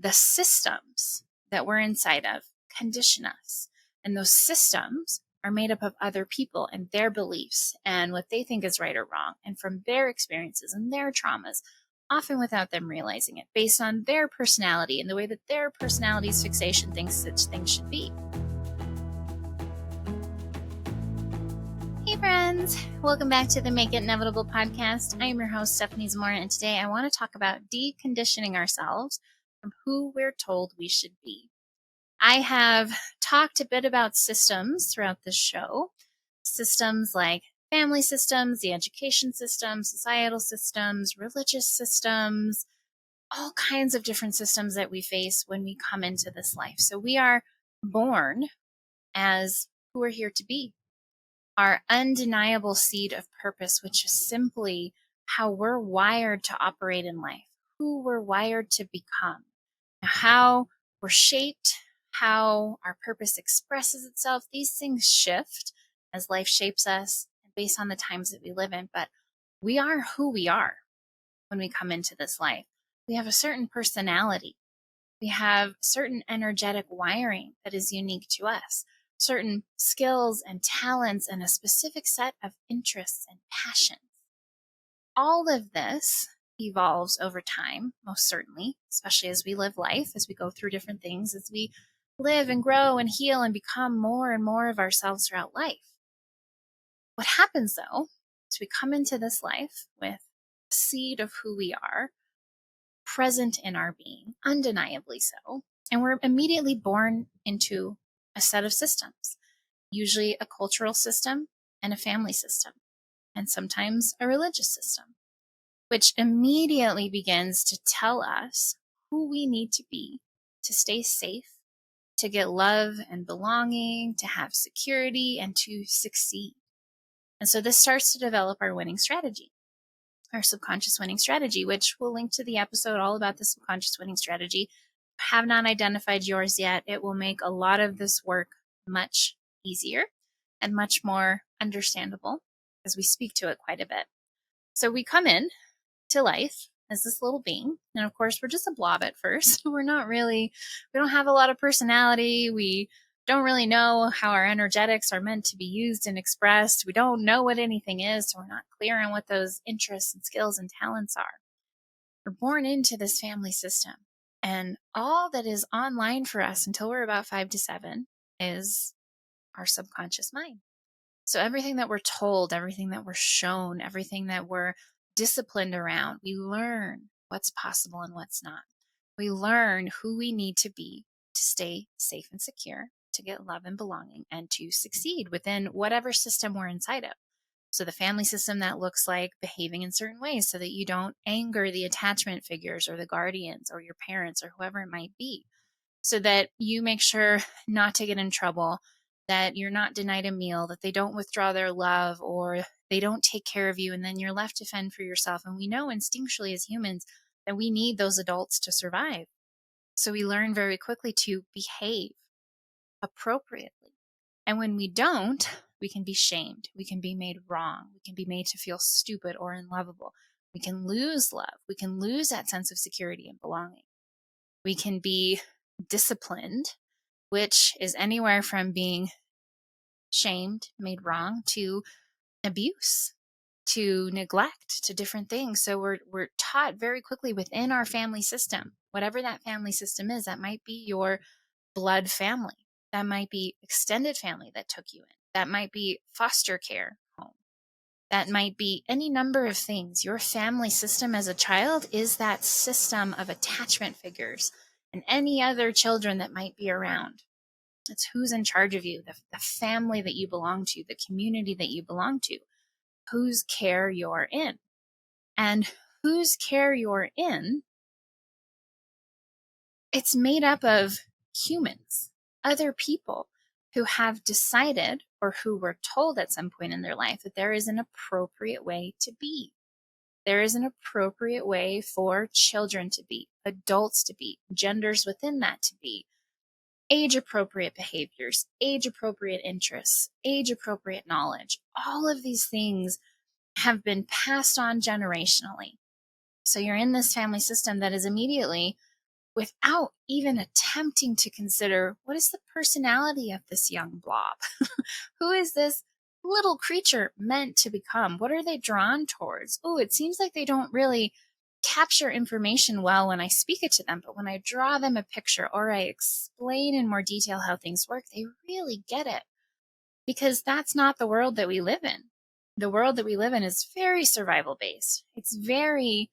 the systems that we're inside of condition us. And those systems are made up of other people and their beliefs and what they think is right or wrong, and from their experiences and their traumas, often without them realizing it, based on their personality and the way that their personality's fixation thinks such things should be. Hey friends, welcome back to the Make It Inevitable podcast. I am your host, Stephanie Zamora, and today I want to talk about deconditioning ourselves from who we're told we should be. I have talked a bit about systems throughout this show. Systems like family systems, the education system, societal systems, religious systems, all kinds of different systems that we face when we come into this life. So we are born as who we're here to be. Our undeniable seed of purpose, which is simply how we're wired to operate in life, who we're wired to become, how we're shaped, how our purpose expresses itself. These things shift as life shapes us based on the times that we live in, but we are who we are when we come into this life. We have a certain personality. We have certain energetic wiring that is unique to us, certain skills and talents, and a specific set of interests and passions. All of this evolves over time, most certainly, especially as we live life, as we go through different things, as we live and grow and heal and become more and more of ourselves throughout life. What happens, though, is we come into this life with a seed of who we are, present in our being, undeniably so, and we're immediately born into a set of systems, usually a cultural system and a family system, and sometimes a religious system, which immediately begins to tell us who we need to be to stay safe, to get love and belonging, to have security, and to succeed. And so this starts to develop our winning strategy, our subconscious winning strategy, which we'll link to the episode all about the subconscious winning strategy. Have not identified yours yet. It will make a lot of this work much easier and much more understandable as we speak to it quite a bit. So we come in to life as this little being. And of course, we're just a blob at first. We don't have a lot of personality. We don't really know how our energetics are meant to be used and expressed. We don't know what anything is, so we're not clear on what those interests and skills and talents are. We're born into this family system. And all that is online for us until we're about 5 to 7 is our subconscious mind. So everything that we're told, everything that we're shown, everything that we're disciplined around, we learn what's possible and what's not. We learn who we need to be to stay safe and secure, to get love and belonging, and to succeed within whatever system we're inside of. So the family system, that looks like behaving in certain ways so that you don't anger the attachment figures or the guardians or your parents or whoever it might be, so that you make sure not to get in trouble, that you're not denied a meal, that they don't withdraw their love or they don't take care of you, and then you're left to fend for yourself. And we know instinctually as humans that we need those adults to survive. So we learn very quickly to behave appropriately. And when we don't, we can be shamed. We can be made wrong. We can be made to feel stupid or unlovable. We can lose love. We can lose that sense of security and belonging. We can be disciplined, which is anywhere from being shamed, made wrong, to abuse, to neglect, to different things. So we're taught very quickly within our family system, whatever that family system is. That might be your blood family. That might be extended family that took you in. That might be foster care home. That might be any number of things. Your family system as a child is that system of attachment figures and any other children that might be around. It's who's in charge of you, the family that you belong to, the community that you belong to, whose care you're in. And whose care you're in, it's made up of humans, other people who have decided, or who were told at some point in their life, that there is an appropriate way to be. There is an appropriate way for children to be, adults to be, genders within that to be, age-appropriate behaviors, age-appropriate interests, age-appropriate knowledge. All of these things have been passed on generationally. So you're in this family system that is immediately without even attempting to consider, what is the personality of this young blob? Who is this little creature meant to become? What are they drawn towards? Oh, it seems like they don't really capture information well when I speak it to them, but when I draw them a picture or I explain in more detail how things work, they really get it. Because that's not the world that we live in. The world that we live in is very survival based. It's very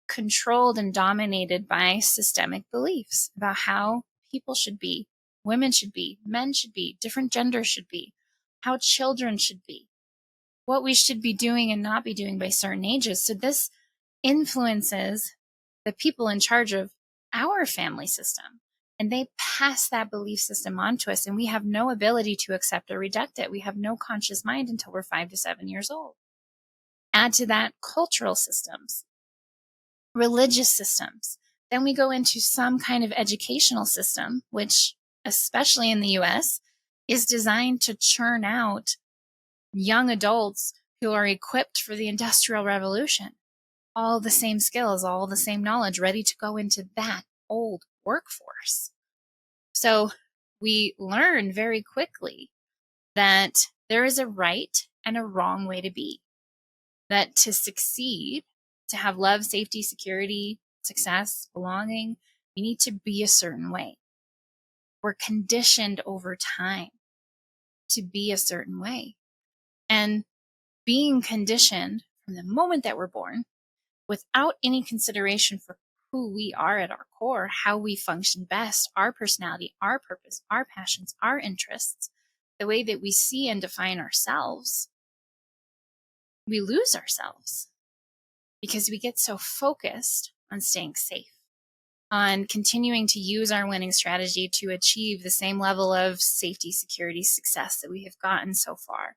controlled and dominated by systemic beliefs about how people should be, women should be, men should be, different genders should be, how children should be, what we should be doing and not be doing by certain ages. So this influences the people in charge of our family system. And they pass that belief system on to us, and we have no ability to accept or reject it. We have no conscious mind until we're 5 to 7 years old. Add to that cultural systems, religious systems. Then we go into some kind of educational system, which, especially in the US, is designed to churn out young adults who are equipped for the Industrial Revolution. All the same skills, all the same knowledge, ready to go into that old workforce. So we learn very quickly that there is a right and a wrong way to be. That to succeed, to have love, safety, security, success, belonging, you need to be a certain way. We're conditioned over time to be a certain way. And being conditioned from the moment that we're born, without any consideration for who we are at our core, how we function best, our personality, our purpose, our passions, our interests, the way that we see and define ourselves, we lose ourselves because we get so focused on staying safe, on continuing to use our winning strategy to achieve the same level of safety, security, success that we have gotten so far.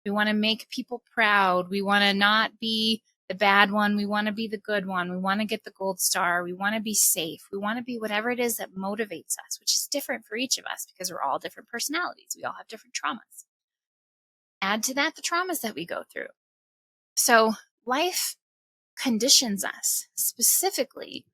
We want to make people proud. We want to not be the bad one. We want to be the good one. We want to get the gold star. We want to be safe. We want to be whatever it is that motivates us, which is different for each of us because we're all different personalities. We all have different traumas. Add to that the traumas that we go through. So life conditions us, specifically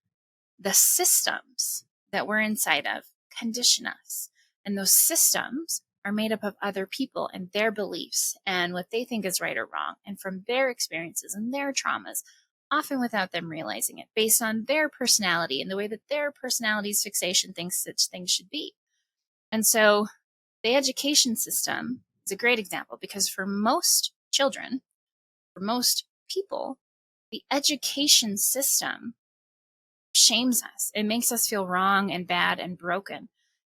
the systems that we're inside of condition us. And those systems are made up of other people and their beliefs and what they think is right or wrong, and from their experiences and their traumas, often without them realizing it, based on their personality and the way that their personality's fixation thinks such things should be. And so the education system is a great example because for most children, for most people, the education system shames us. It makes us feel wrong and bad and broken.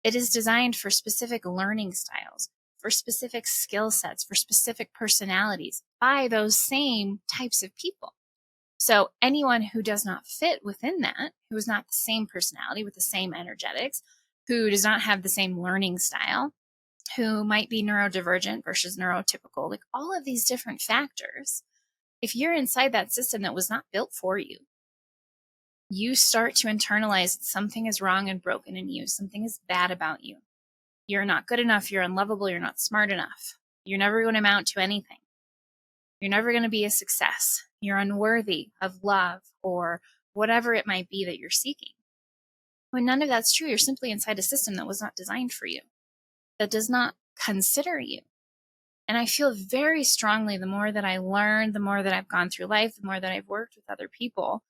It is designed for specific learning styles, for specific skill sets, for specific personalities by those same types of people. So anyone who does not fit within that, who is not the same personality with the same energetics, who does not have the same learning style, who might be neurodivergent versus neurotypical, like all of these different factors, if you're inside that system that was not built for you, you start to internalize that something is wrong and broken in you. Something is bad about you. You're not good enough. You're unlovable. You're not smart enough. You're never going to amount to anything. You're never going to be a success. You're unworthy of love or whatever it might be that you're seeking. When none of that's true, you're simply inside a system that was not designed for you, that does not consider you. And I feel very strongly, the more that I learn, the more that I've gone through life, the more that I've worked with other people,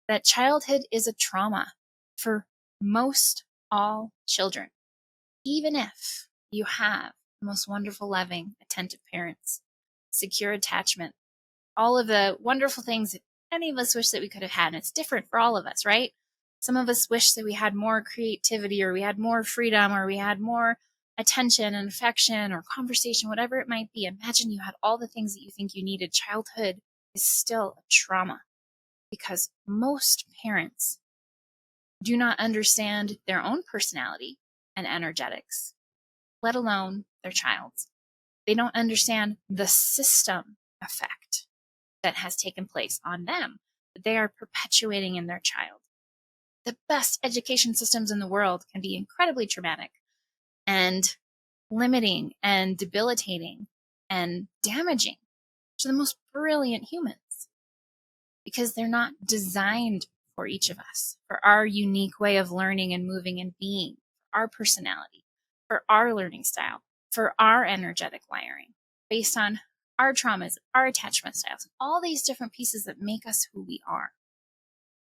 that childhood is a trauma for most all children, even if you have the most wonderful, loving, attentive parents, secure attachment, all of the wonderful things that any of us wish that we could have had. And it's different for all of us, right? Some of us wish that we had more creativity, or we had more freedom, or we had more attention and affection or conversation, whatever it might be. Imagine you had all the things that you think you needed. Childhood is still a trauma, because most parents do not understand their own personality and energetics, let alone their child's. They don't understand the system effect that has taken place on them, that they are perpetuating in their child. The best education systems in the world can be incredibly traumatic and limiting and debilitating and damaging to the most brilliant humans, because they're not designed for each of us, for our unique way of learning and moving and being, our personality, for our learning style, for our energetic wiring, based on our traumas, our attachment styles, all these different pieces that make us who we are.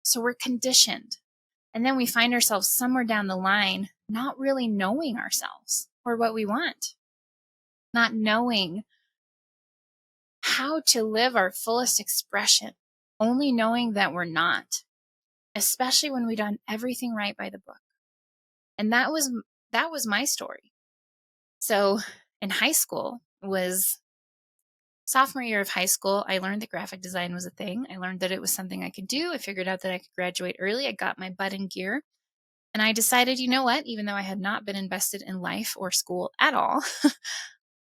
So we're conditioned. And then we find ourselves somewhere down the line not really knowing ourselves or what we want, not knowing how to live our fullest expression, only knowing that we're not, especially when we've done everything right by the book. And that was my story. So in high school, was sophomore year of high school, I learned that graphic design was a thing. I learned that it was something I could do. I figured out that I could graduate early. I got my butt in gear. And I decided, you know what, even though I had not been invested in life or school at all,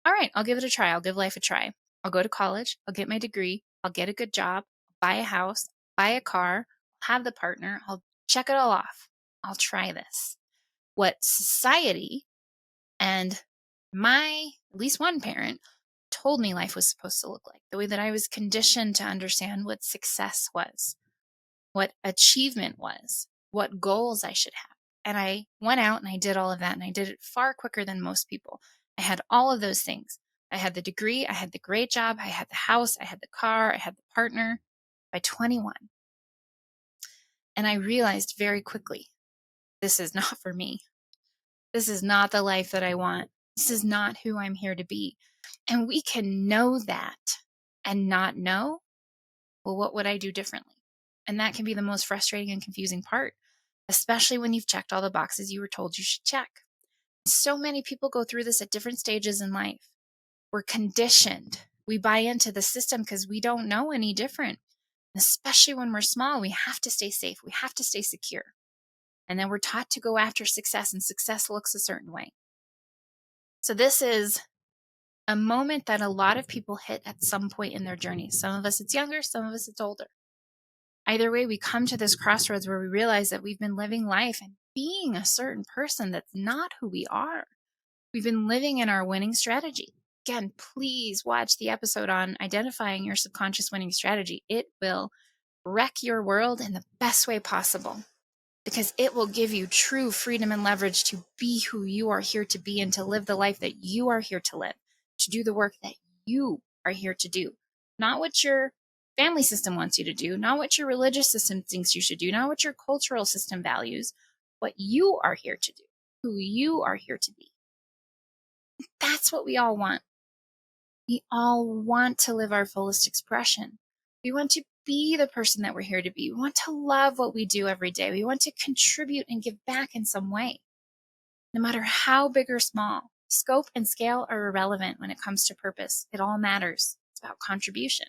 all right, I'll give it a try. I'll give life a try. I'll go to college. I'll get my degree. I'll get a good job, buy a house, buy a car, have the partner. I'll check it all off. I'll try this. What society and my, at least one parent, told me life was supposed to look like, the way that I was conditioned to understand what success was, what achievement was, what goals I should have. And I went out and I did all of that, and I did it far quicker than most people. I had all of those things. I had the degree, I had the great job, I had the house, I had the car, I had the partner by 21. And I realized very quickly, this is not for me. This is not the life that I want. This is not who I'm here to be. And we can know that and not know, well, what would I do differently? And that can be the most frustrating and confusing part, especially when you've checked all the boxes you were told you should check. So many people go through this at different stages in life. We're conditioned. We buy into the system because we don't know any different. Especially when we're small, we have to stay safe. We have to stay secure. And then we're taught to go after success, and success looks a certain way. So this is a moment that a lot of people hit at some point in their journey. Some of us it's younger, some of us it's older. Either way, we come to this crossroads where we realize that we've been living life and being a certain person that's not who we are. We've been living in our winning strategy. Again, please watch the episode on identifying your subconscious winning strategy. It will wreck your world in the best way possible, because it will give you true freedom and leverage to be who you are here to be and to live the life that you are here to live, to do the work that you are here to do. Not what your family system wants you to do, not what your religious system thinks you should do, not what your cultural system values, what you are here to do, who you are here to be. That's what we all want. We all want to live our fullest expression. We want to be the person that we're here to be. We want to love what we do every day. We want to contribute and give back in some way, no matter how big or small. Scope and scale are irrelevant when it comes to purpose. It all matters. It's about contribution.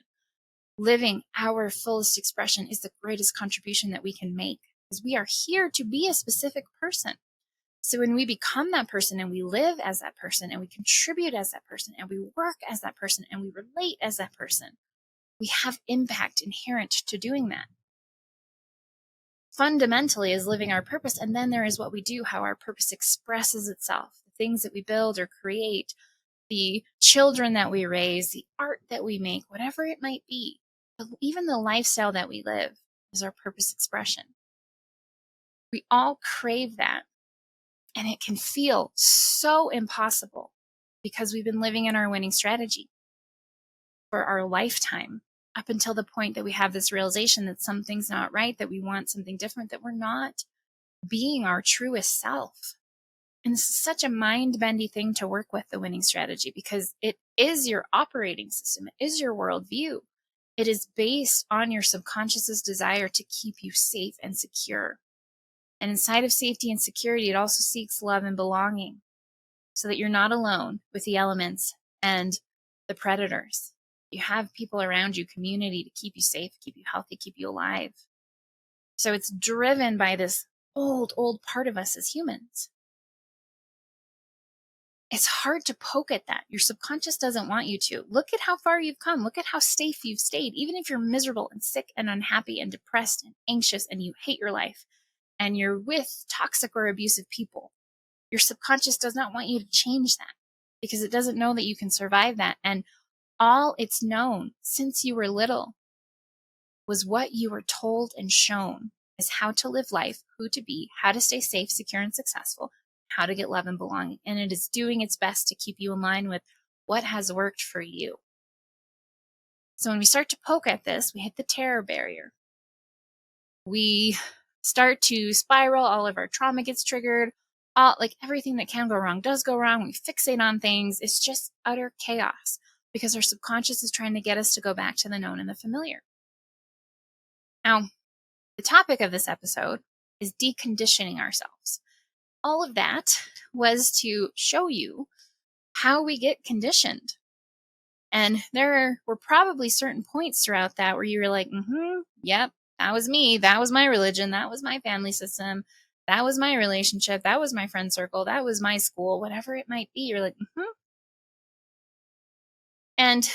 Living our fullest expression is the greatest contribution that we can make, because we are here to be a specific person. So when we become that person and we live as that person and we contribute as that person and we work as that person and we relate as that person, we have impact inherent to doing that. Fundamentally is living our purpose. And then there is what we do, how our purpose expresses itself, the things that we build or create, the children that we raise, the art that we make, whatever it might be. Even the lifestyle that we live is our purpose expression. We all crave that. And it can feel so impossible because we've been living in our winning strategy for our lifetime, up until the point that we have this realization that something's not right, that we want something different, that we're not being our truest self. And this is such a mind-bendy thing to work with, the winning strategy, because it is your operating system. It is your worldview. It is based on your subconscious's desire to keep you safe and secure. And inside of safety and security, it also seeks love and belonging, so that you're not alone with the elements and the predators. You have people around you, community, to keep you safe, keep you healthy, keep you alive. So it's driven by this old part of us as humans. It's hard to poke at that. Your subconscious doesn't want you to. Look at how far you've come. Look at how safe you've stayed. Even if you're miserable and sick and unhappy and depressed and anxious and you hate your life and you're with toxic or abusive people, your subconscious does not want you to change that, because it doesn't know that you can survive that. And all it's known since you were little was what you were told and shown is how to live life, who to be, how to stay safe, secure, and successful, how to get love and belonging. And it is doing its best to keep you in line with what has worked for you. So when we start to poke at this, we hit the terror barrier. We start to spiral, all of our trauma gets triggered, like everything that can go wrong does go wrong. We fixate on things. It's just utter chaos because our subconscious is trying to get us to go back to the known and the familiar. Now, the topic of this episode is deconditioning ourselves. All of that was to show you how we get conditioned. And there were probably certain points throughout that where you were like, yep, that was me. That was my religion. That was my family system. That was my relationship. That was my friend circle. That was my school, whatever it might be. You're like, And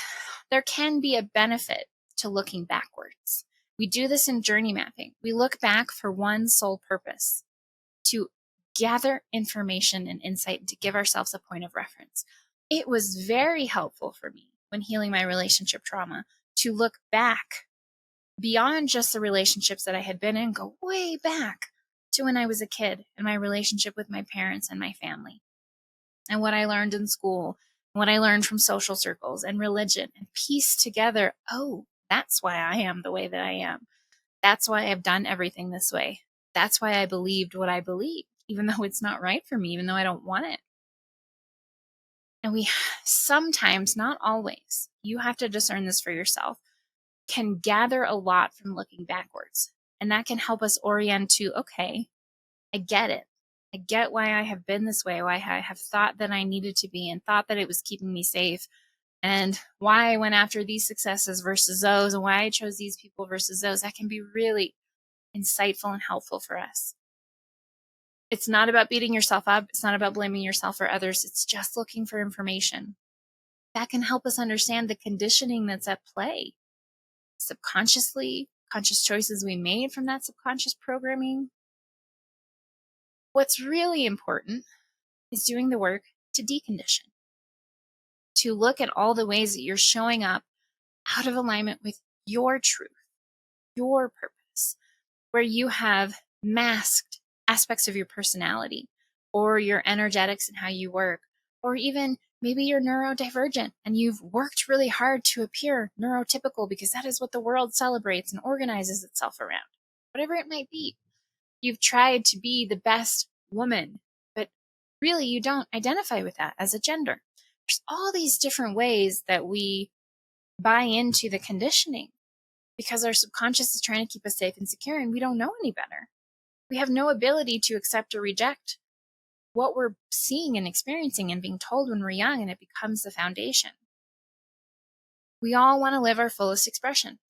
there can be a benefit to looking backwards. We do this in journey mapping. We look back for one sole purpose: to gather information and insight and to give ourselves a point of reference. It was very helpful for me when healing my relationship trauma to look back beyond just the relationships that I had been in, go way back to when I was a kid and my relationship with my parents and my family, and what I learned in school, what I learned from social circles and religion, and piece together, oh, that's why I am the way that I am. That's why I've done everything this way. That's why I believed what I believed, even though it's not right for me, even though I don't want it. And we sometimes, not always, you have to discern this for yourself, can gather a lot from looking backwards. And that can help us orient to, okay, I get it. I get why I have been this way, why I have thought that I needed to be and thought that it was keeping me safe, and why I went after these successes versus those, and why I chose these people versus those. That can be really insightful and helpful for us. It's not about beating yourself up. It's not about blaming yourself or others. It's just looking for information that can help us understand the conditioning that's at play. Subconsciously, conscious choices we made from that subconscious programming. What's really important is doing the work to decondition, to look at all the ways that you're showing up out of alignment with your truth, your purpose, where you have masked aspects of your personality or your energetics and how you work, or even maybe you're neurodivergent and you've worked really hard to appear neurotypical because that is what the world celebrates and organizes itself around. Whatever it might be, you've tried to be the best woman, but really you don't identify with that as a gender. There's all these different ways that we buy into the conditioning because our subconscious is trying to keep us safe and secure, and we don't know any better. We have no ability to accept or reject what we're seeing and experiencing and being told when we're young, and it becomes the foundation. We all want to live our fullest expression.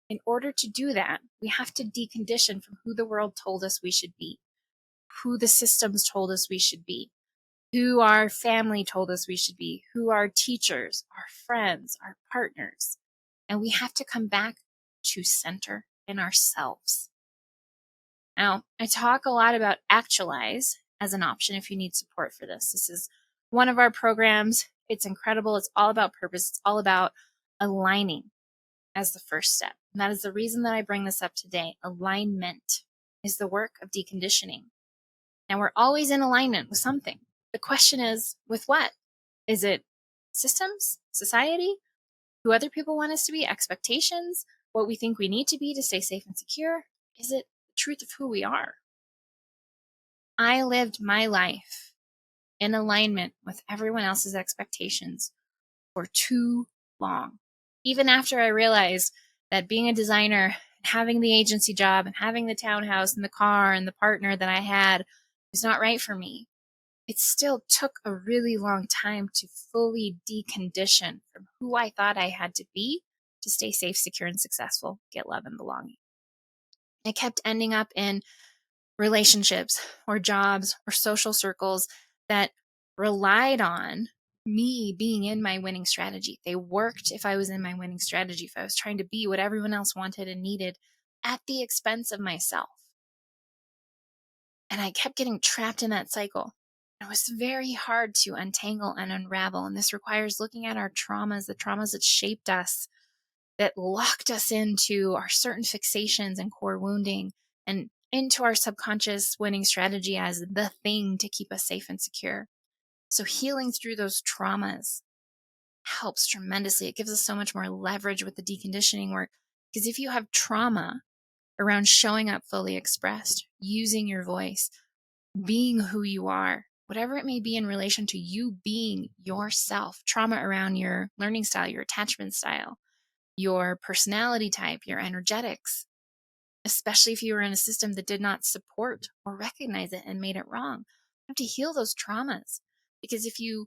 In order to do that, we have to decondition from who the world told us we should be, who the systems told us we should be, who our family told us we should be, who our teachers, our friends, our partners. And we have to come back to center in ourselves. Now, I talk a lot about actualize as an option if you need support for this. This is one of our programs. It's incredible. It's all about purpose. It's all about aligning as the first step. And that is the reason that I bring this up today. Alignment is the work of deconditioning. And we're always in alignment with something. The question is, with what? Is it systems, society, who other people want us to be, expectations, what we think we need to be to stay safe and secure? Is it the truth of who we are? I lived my life in alignment with everyone else's expectations for too long. Even after I realized that being a designer, having the agency job, and having the townhouse and the car and the partner that I had was not right for me, it still took a really long time to fully decondition from who I thought I had to be to stay safe, secure, and successful, get love and belonging. I kept ending up in relationships or jobs or social circles that relied on me being in my winning strategy. They worked if I was in my winning strategy, if I was trying to be what everyone else wanted and needed at the expense of myself. And I kept getting trapped in that cycle. It was very hard to untangle and unravel. And this requires looking at our traumas, the traumas that shaped us, that locked us into our certain fixations and core wounding and into our subconscious winning strategy as the thing to keep us safe and secure. So healing through those traumas helps tremendously. It gives us so much more leverage with the deconditioning work. Because if you have trauma around showing up fully expressed, using your voice, being who you are, whatever it may be in relation to you being yourself, trauma around your learning style, your attachment style, your personality type, your energetics, especially if you were in a system that did not support or recognize it and made it wrong. You have to heal those traumas. Because if you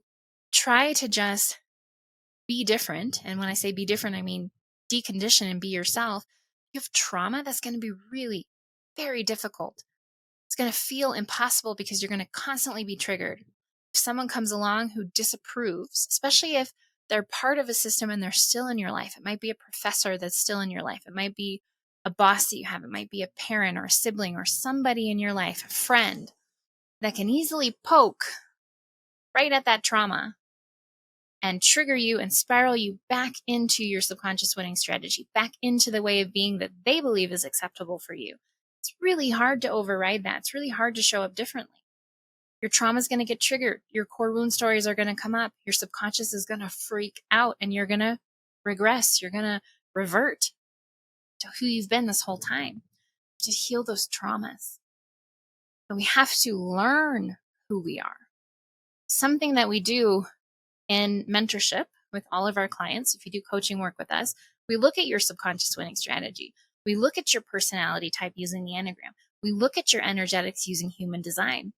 try to just be different, and when I say be different, I mean decondition and be yourself, you have trauma that's going to be really very difficult. It's going to feel impossible because you're going to constantly be triggered. If someone comes along who disapproves, especially if they're part of a system and they're still in your life, it might be a professor that's still in your life. It might be a boss that you have. It might be a parent or a sibling or somebody in your life, a friend that can easily poke right at that trauma and trigger you and spiral you back into your subconscious winning strategy, back into the way of being that they believe is acceptable for you. It's really hard to override that. It's really hard to show up differently. Your trauma is going to get triggered. Your core wound stories are going to come up. Your subconscious is going to freak out and you're going to regress. You're going to revert to who you've been this whole time, to heal those traumas. And we have to learn who we are. Something that we do in mentorship with all of our clients, if you do coaching work with us, we look at your subconscious winning strategy. We look at your personality type using the Enneagram. We look at your energetics using human design.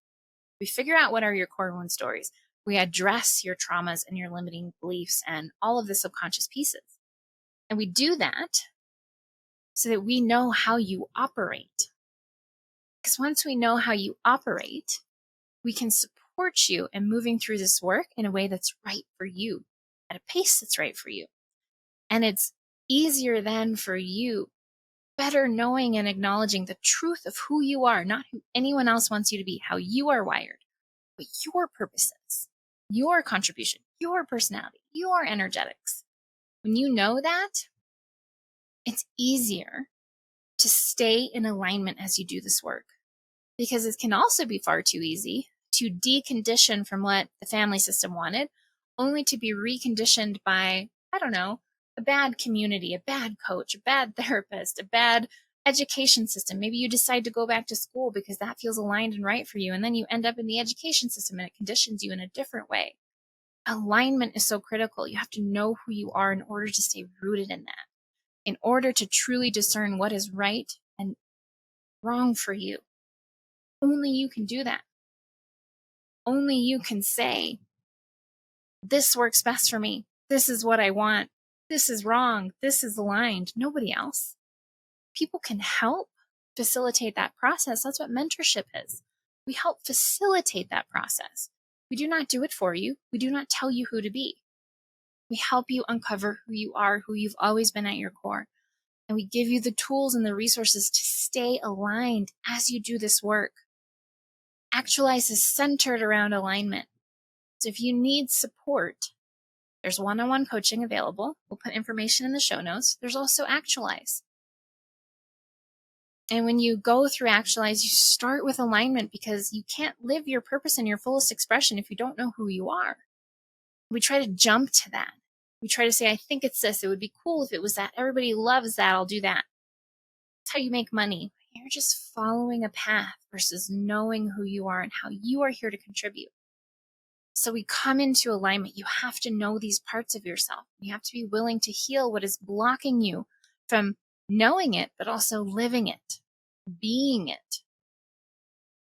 We figure out what are your core wound stories. We address your traumas and your limiting beliefs and all of the subconscious pieces. And we do that so that we know how you operate. Because once we know how you operate, we can support you in moving through this work in a way that's right for you, at a pace that's right for you. And it's easier then for you, better knowing and acknowledging the truth of who you are, not who anyone else wants you to be, how you are wired, but your purposes, your contribution, your personality, your energetics. When you know that, it's easier to stay in alignment as you do this work. Because it can also be far too easy to decondition from what the family system wanted, only to be reconditioned by, I don't know, a bad community, a bad coach, a bad therapist, a bad education system. Maybe you decide to go back to school because that feels aligned and right for you. And then you end up in the education system and it conditions you in a different way. Alignment is so critical. You have to know who you are in order to stay rooted in that, in order to truly discern what is right and wrong for you. Only you can do that. Only you can say, this works best for me. This is what I want. This is wrong. This is aligned. Nobody else. People can help facilitate that process. That's what mentorship is. We help facilitate that process. We do not do it for you. We do not tell you who to be. We help you uncover who you are, who you've always been at your core. And we give you the tools and the resources to stay aligned as you do this work. Actualize is centered around alignment. So if you need support, there's one-on-one coaching available. We'll put information in the show notes. There's also Actualize. And when you go through Actualize, you start with alignment because you can't live your purpose and your fullest expression if you don't know who you are. We try to jump to that. We try to say, I think it's this. It would be cool if it was that. Everybody loves that. I'll do that. That's how you make money. You're just following a path versus knowing who you are and how you are here to contribute. So we come into alignment. You have to know these parts of yourself. You have to be willing to heal what is blocking you from knowing it, but also living it, being it.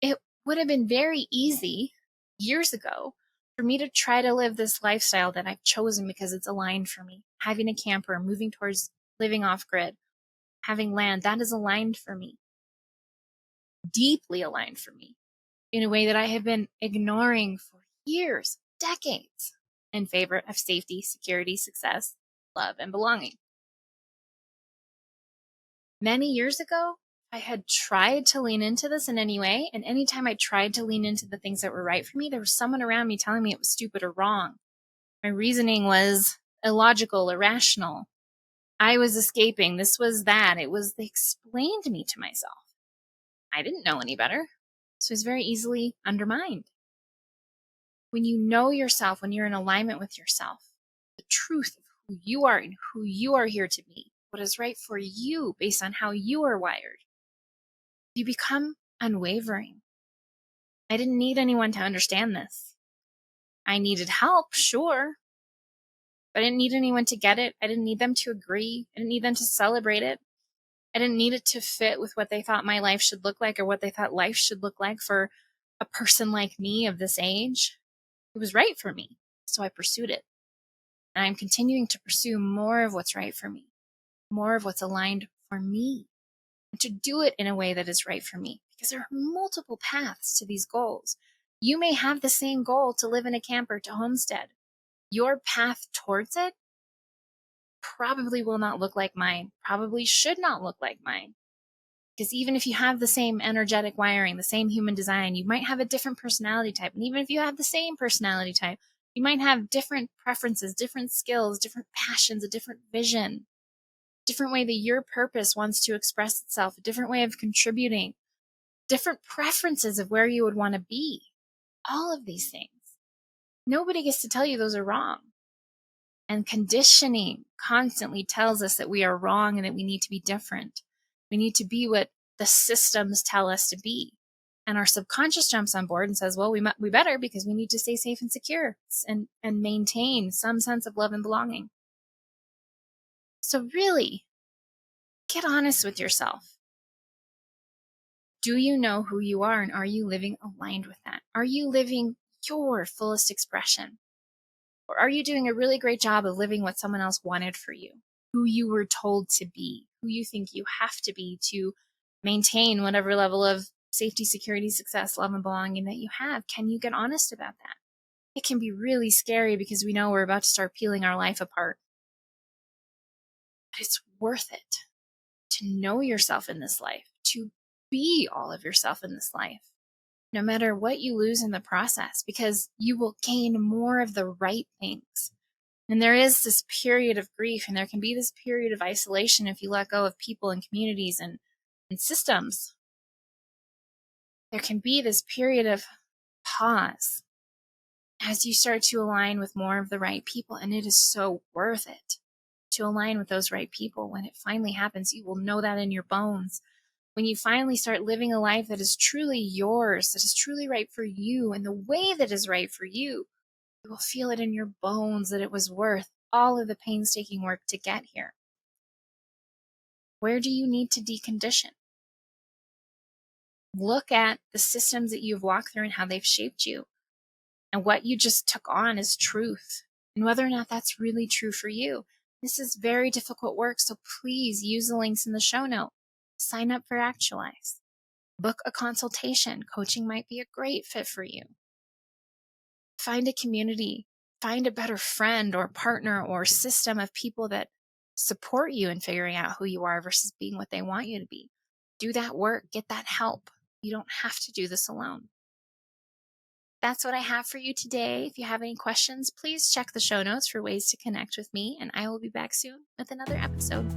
It would have been very easy years ago for me to try to live this lifestyle that I've chosen because it's aligned for me. Having a camper, moving towards living off grid, having land, that is aligned for me. Deeply aligned for me in a way that I have been ignoring for years, decades, in favor of safety, security, success, love, and belonging. Many years ago, I had tried to lean into this in any way, and anytime I tried to lean into the things that were right for me, there was someone around me telling me it was stupid or wrong. My reasoning was illogical, irrational. I was escaping. This was that. They explained me to myself. I didn't know any better. So it was very easily undermined. When you know yourself, when you're in alignment with yourself, the truth of who you are and who you are here to be, what is right for you based on how you are wired, you become unwavering. I didn't need anyone to understand this. I needed help, sure, but I didn't need anyone to get it. I didn't need them to agree. I didn't need them to celebrate it. I didn't need it to fit with what they thought my life should look like or what they thought life should look like for a person like me of this age. It was right for me, so I pursued it. And I'm continuing to pursue more of what's right for me, more of what's aligned for me, and to do it in a way that is right for me. Because there are multiple paths to these goals. You may have the same goal to live in a camper, to homestead. Your path towards it probably will not look like mine, probably should not look like mine. Because even if you have the same energetic wiring, the same human design, you might have a different personality type. And even if you have the same personality type, you might have different preferences, different skills, different passions, a different vision, different way that your purpose wants to express itself, a different way of contributing, different preferences of where you would want to be. All of these things. Nobody gets to tell you those are wrong. And conditioning constantly tells us that we are wrong and that we need to be different. We need to be what the systems tell us to be. And our subconscious jumps on board and says, well, we better because we need to stay safe and secure and maintain some sense of love and belonging. So really, get honest with yourself. Do you know who you are, and are you living aligned with that? Are you living your fullest expression? Or are you doing a really great job of living what someone else wanted for you, who you were told to be, who you think you have to be to maintain whatever level of safety, security, success, love, and belonging that you have? Can you get honest about that? It can be really scary because we know we're about to start peeling our life apart. But it's worth it to know yourself in this life, to be all of yourself in this life, no matter what you lose in the process, because you will gain more of the right things. And there is this period of grief, and there can be this period of isolation if you let go of people and communities and systems. There can be this period of pause as you start to align with more of the right people, and it is so worth it to align with those right people. When it finally happens, you will know that in your bones. When you finally start living a life that is truly yours, that is truly right for you, and the way that is right for you, you will feel it in your bones that it was worth all of the painstaking work to get here. Where do you need to decondition? Look at the systems that you've walked through and how they've shaped you, and what you just took on as truth, and whether or not that's really true for you. This is very difficult work, so please use the links in the show note. Sign up for Actualize. Book a consultation. Coaching might be a great fit for you. Find a community. Find a better friend or partner or system of people that support you in figuring out who you are versus being what they want you to be. Do that work. Get that help. You don't have to do this alone. That's what I have for you today. If you have any questions, please check the show notes for ways to connect with me, and I will be back soon with another episode.